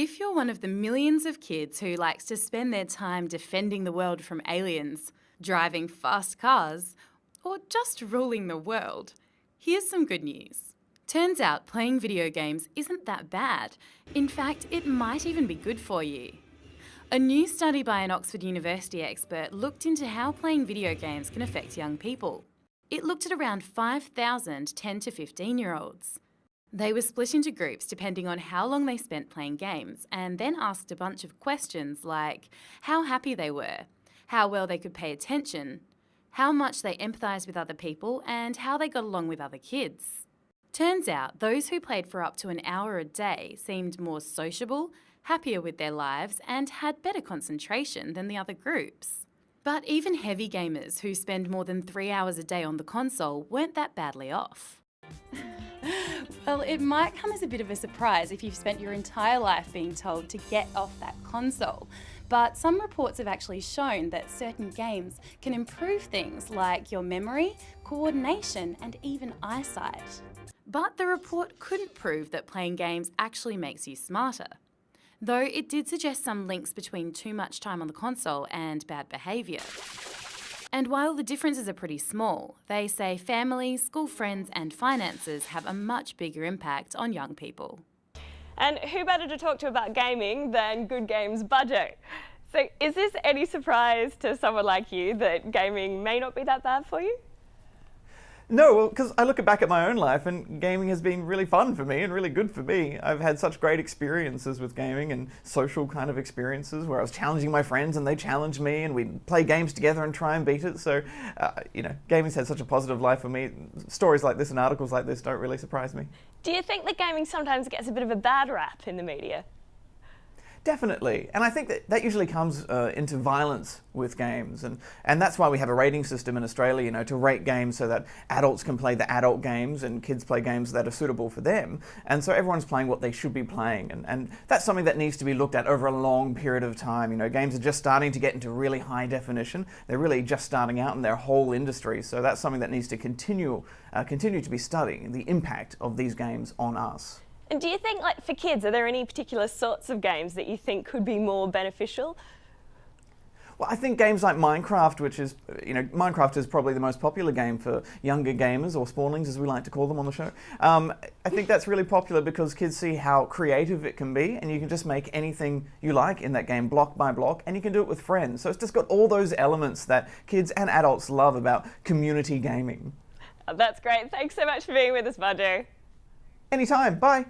If you're one of the millions of kids who likes to spend their time defending the world from aliens, driving fast cars, or just ruling the world, here's some good news. Turns out playing video games isn't that bad. In fact, it might even be good for you. A new study by an Oxford University expert looked into how playing video games can affect young people. It looked at around 5,000 10 to 15-year-olds. They were split into groups depending on how long they spent playing games, and then asked a bunch of questions like how happy they were, how well they could pay attention, how much they empathised with other people, and how they got along with other kids. Turns out those who played for up to an hour a day seemed more sociable, happier with their lives, and had better concentration than the other groups. But even heavy gamers who spend more than 3 hours a day on the console weren't that badly off. Well, it might come as a bit of a surprise if you've spent your entire life being told to get off that console. But some reports have actually shown that certain games can improve things like your memory, coordination, and even eyesight. But the report couldn't prove that playing games actually makes you smarter. Though it did suggest some links between too much time on the console and bad behaviour. And while the differences are pretty small, they say family, school friends and finances have a much bigger impact on young people. And who better to talk to about gaming than Good Game's Bajo? So is this any surprise to someone like you that gaming may not be that bad for you? No, well, because I look back at my own life and gaming has been really fun for me and really good for me. I've had such great experiences with gaming and social kind of experiences where I was challenging my friends and they challenged me and we'd play games together and try and beat it. So, gaming's had such a positive life for me. Stories like this and articles like this don't really surprise me. Do you think that gaming sometimes gets a bit of a bad rap in the media? Definitely, and I think that usually comes into violence with games, and that's why we have a rating system in Australia, to rate games so that adults can play the adult games and kids play games that are suitable for them, and so everyone's playing what they should be playing, and that's something that needs to be looked at over a long period of time. Games are just starting to get into really high definition. They're really just starting out in their whole industry, so that's something that needs to continue to be studying the impact of these games on us. And do you think, for kids, are there any particular sorts of games that you think could be more beneficial? Well, I think games like Minecraft, which is, Minecraft is probably the most popular game for younger gamers, or spawnlings as we like to call them on the show. I think that's really popular because kids see how creative it can be, and you can just make anything you like in that game block by block, and you can do it with friends. So it's just got all those elements that kids and adults love about community gaming. Oh, that's great. Thanks so much for being with us, Bajo. Anytime. Bye.